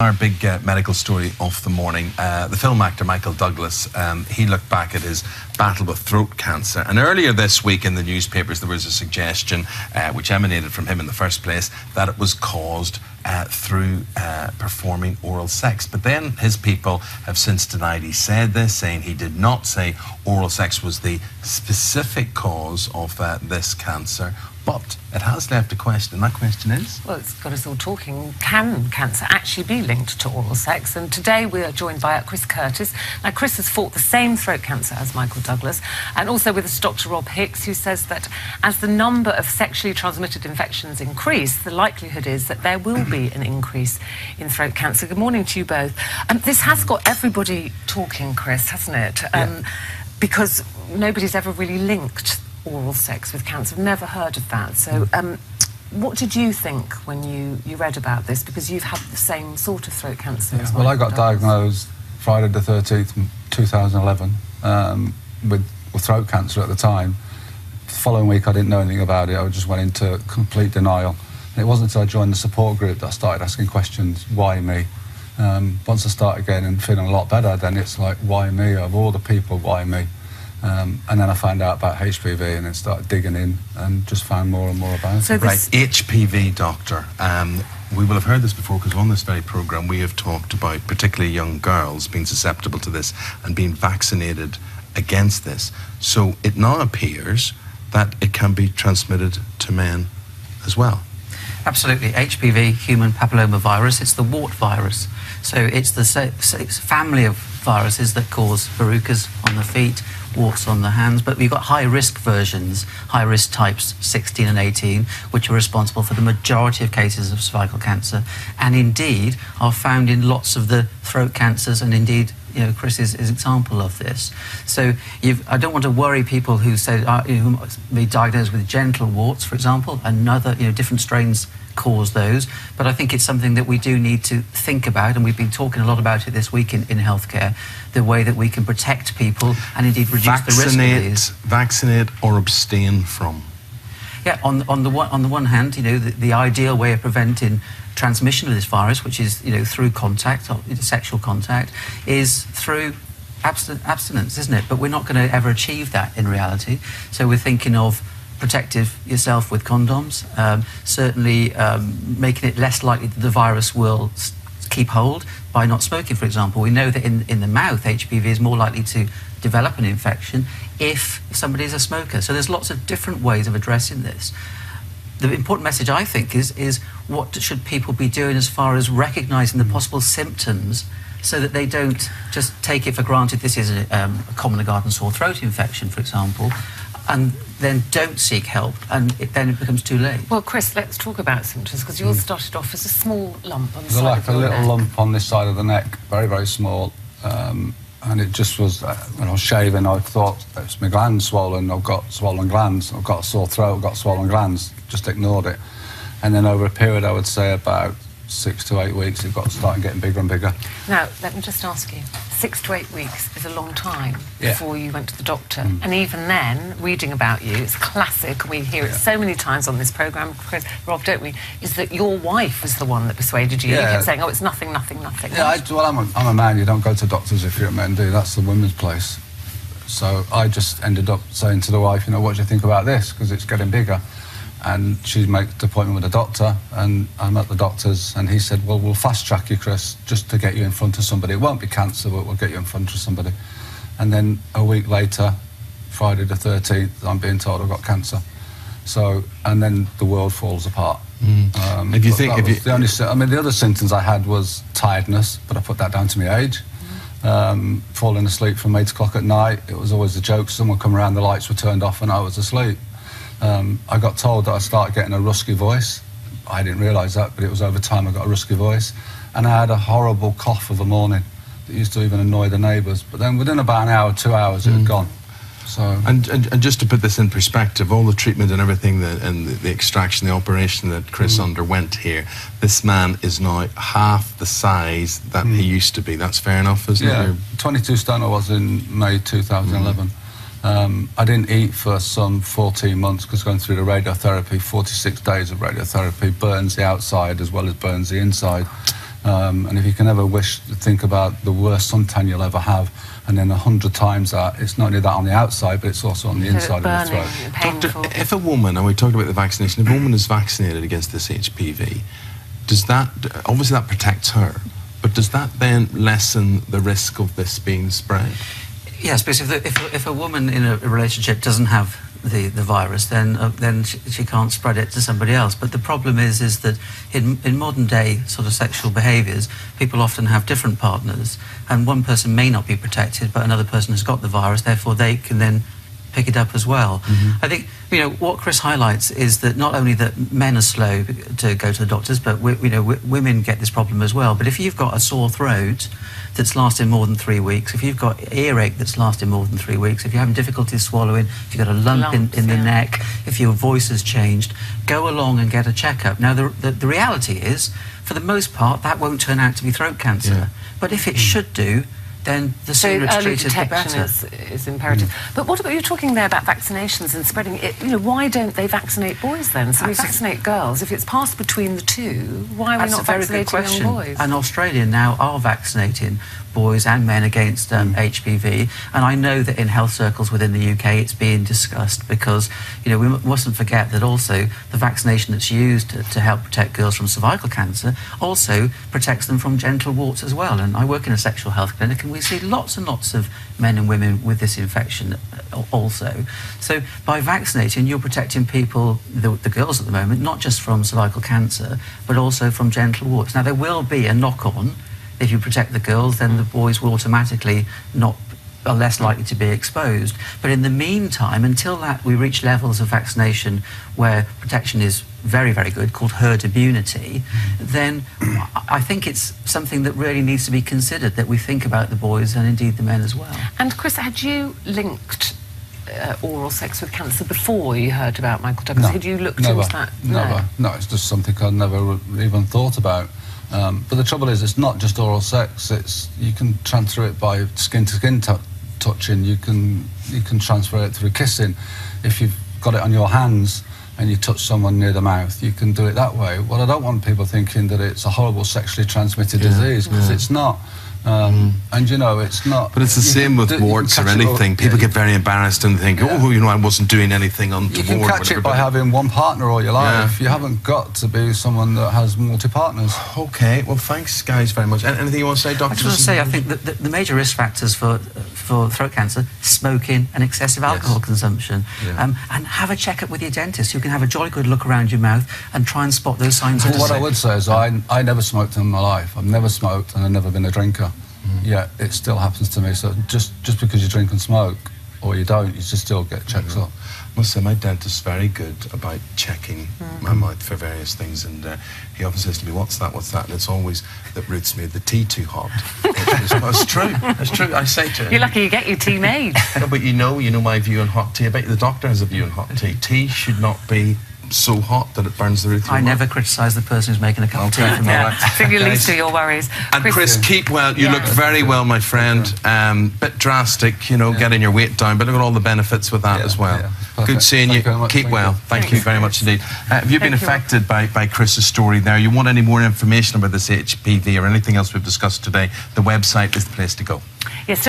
Our big medical story of the morning, the film actor Michael Douglas, he looked back at his battle with throat cancer, and earlier this week in the newspapers there was a suggestion, which emanated from him in the first place, that it was caused through performing oral sex. But then his people have since denied he said this, saying he did not say oral sex was the specific cause of this cancer. But it has left a question, and that question is? Well, it's got us all talking. Can cancer actually be linked to oral sex? And today we are joined by Chris Curtis. Now, Chris has fought the same throat cancer as Michael Douglas, and also with us Dr. Rob Hicks, who says that as the number of sexually transmitted infections increase, the likelihood is that there will be an increase in throat cancer. Good morning to you both. This has got everybody talking, Chris, hasn't it? Because nobody's ever really linked oral sex with cancer. I've never heard of that. So what did you think when you read about this? Because you've had the same sort of throat cancer as well. Well, I got diagnosed Friday the 13th, 2011, with throat cancer at the time. The following week I didn't know anything about it. I just went into complete denial. And it wasn't until I joined the support group that I started asking questions, why me? Once I started getting and feeling a lot better, then it's like, why me? Of all the people, why me? And then I found out about HPV and then started digging in and just found more and more about it. Right, HPV, doctor. We will have heard this before because on this very programme we have talked about particularly young girls being susceptible to this and being vaccinated against this. So it now appears that it can be transmitted to men as well. Absolutely. HPV, human papillomavirus, it's the wart virus. So it's the family of viruses that cause verrucas on the feet, warts on the hands, but we've got high-risk versions, high-risk types 16 and 18, which are responsible for the majority of cases of cervical cancer, and indeed are found in lots of the throat cancers, and indeed, you know, Chris is an example of this. So I don't want to worry people who say who might be diagnosed with genital warts, for example, another, different strains cause those, but I think it's something that we do need to think about, and we've been talking a lot about it this week in healthcare, the way that we can protect people and indeed reduce the risk of these. Vaccinate or abstain from? Yeah, on the one hand, the ideal way of preventing transmission of this virus, which is through contact, or sexual contact, is through abstinence, isn't it? But we're not going to ever achieve that in reality. So we're thinking of protective yourself with condoms, certainly making it less likely that the virus will keep hold by not smoking, for example. We know that in the mouth, HPV is more likely to develop an infection if somebody is a smoker. So there's lots of different ways of addressing this. The important message, I think, is what should people be doing as far as recognising the possible symptoms so that they don't just take it for granted this is a common garden sore throat infection, for example, and then don't seek help, and then it becomes too late. Well, Chris, let's talk about symptoms, because yours started off as a small lump on the side of your neck. Like a little lump on this side of the neck, very, very small, and it just was, when I was shaving, I thought, it's my glands swollen, I've got swollen glands, I've got a sore throat, I've got swollen glands, just ignored it. And then over a period, I would say about 6 to 8 weeks, it started getting bigger and bigger. Now, let me just ask you, 6 to 8 weeks is a long time before you went to the doctor. And even then, reading about you, it's classic, we hear it so many times on this programme, Chris, Rob, don't we, is that your wife was the one that persuaded you. You kept saying, oh, it's nothing, nothing, nothing. Yeah, well, I'm a man, you don't go to doctors if you're a man, do you? That's the women's place. So I just ended up saying to the wife, what do you think about this? Because it's getting bigger. And she made the appointment with the doctor, and I'm at the doctor's, and he said, well, we'll fast-track you, Chris, just to get you in front of somebody. It won't be cancer, but we'll get you in front of somebody. And then a week later, Friday the 13th, I'm being told I've got cancer. So, and then the world falls apart. If you think... the other symptoms I had was tiredness, but I put that down to my age. Falling asleep from 8 o'clock at night, it was always a joke. Someone come around, the lights were turned off, and I was asleep. I got told that I started getting a rusky voice. I didn't realise that, but it was over time I got a rusky voice. And I had a horrible cough of a morning that used to even annoy the neighbours. But then within about an hour, 2 hours, it had gone. So and just to put this in perspective, all the treatment and everything, and the extraction, the operation that Chris underwent here, this man is now half the size that he used to be. That's fair enough, isn't it? Yeah, 22 stone I was in May 2011. I didn't eat for some 14 months because going through the radiotherapy, 46 days of radiotherapy burns the outside as well as burns the inside. And if you can ever think about the worst suntan you'll ever have, and then 100 times that, it's not only that on the outside, but it's also on the inside of the throat. Painful. Doctor, if a woman, and we talked about the vaccination, if a woman is vaccinated against this HPV, does that, obviously that protects her, but does that then lessen the risk of this being spread? Yes, because if a woman in a relationship doesn't have the virus, then she can't spread it to somebody else. But the problem is that in modern day sort of sexual behaviours, people often have different partners, and one person may not be protected, but another person has got the virus, therefore they can then pick it up as well. I think, you know, what Chris highlights is that not only that men are slow to go to the doctors, but women get this problem as well. But if you've got a sore throat that's lasting more than 3 weeks, if you've got earache that's lasting more than 3 weeks, if you're having difficulty swallowing, if you've got a lump in the neck, if your voice has changed, go along and get a checkup. Now, the reality is, for the most part, that won't turn out to be throat cancer. But if it should do, then the sooner it's treated, the better. Is imperative. But what about, you're talking there about vaccinations and spreading it, you know, why don't they vaccinate boys then? So we vaccinate girls. If it's passed between the two, why are we not vaccinating young boys? And Australia now are vaccinating boys and men against HPV, and I know that in health circles within the UK it's being discussed, because, you know, we mustn't forget that also the vaccination that's used to help protect girls from cervical cancer also protects them from genital warts as well. And I work in a sexual health clinic, and we see lots and lots of men and women with this infection also. So by vaccinating, you're protecting people, the girls at the moment, not just from cervical cancer, but also from genital warts. Now, there will be a knock-on. If you protect the girls, then the boys will automatically are less likely to be exposed. But in the meantime, until we reach levels of vaccination where protection is very, very good, called herd immunity, then I think it's something that really needs to be considered, that we think about the boys and indeed the men as well. And Chris, had you linked oral sex with cancer before you heard about Michael Douglas? Had you looked into that? Never. No, it's just something I'd never even thought about. But the trouble is, it's not just oral sex. You can transfer it by skin-to-skin touching. You can transfer it through kissing. If you've got it on your hands and you touch someone near the mouth, you can do it that way. Well, I don't want people thinking that it's a horrible sexually transmitted disease, because it's not. And you know, it's not. But it's the same with warts or anything. People get very embarrassed and think, oh, you know, I wasn't doing anything untoward. You can catch it by having one partner all your life. You haven't got to be someone that has multi-partners. Okay, well, thanks, guys, very much. Anything you want to say, Doctor? I just want to say, I think that the major risk factors for throat cancer: smoking and excessive alcohol consumption. And have a checkup with your dentist, who can have a jolly good look around your mouth and try and spot those signs. Well, what I would say is, I never smoked in my life. I've never smoked, and I've never been a drinker. Yeah, it still happens to me. So just because you drink and smoke, or you don't, you just still get checked up. I must say, my dentist's very good about checking my mouth for various things, and he often says to me, what's that, and it's always that Ruth's made the tea too hot. It's true, it's true. I say to him, you're lucky you get your tea made. No, but you know my view on hot tea. I bet you the doctor has a view on hot tea. Tea should not be so hot that it burns the roof. I never criticise the person who's making a cup of tea for me. I think you're least of your worries. And Chris, keep well. You look very well, my friend. Bit drastic, you know, getting your weight down, but look at all the benefits with that as well. Good seeing you. Keep well. Thank you very much indeed. Have you been affected by Chris's story there? You want any more information about this HPV or anything else we've discussed today, the website is the place to go. Yes.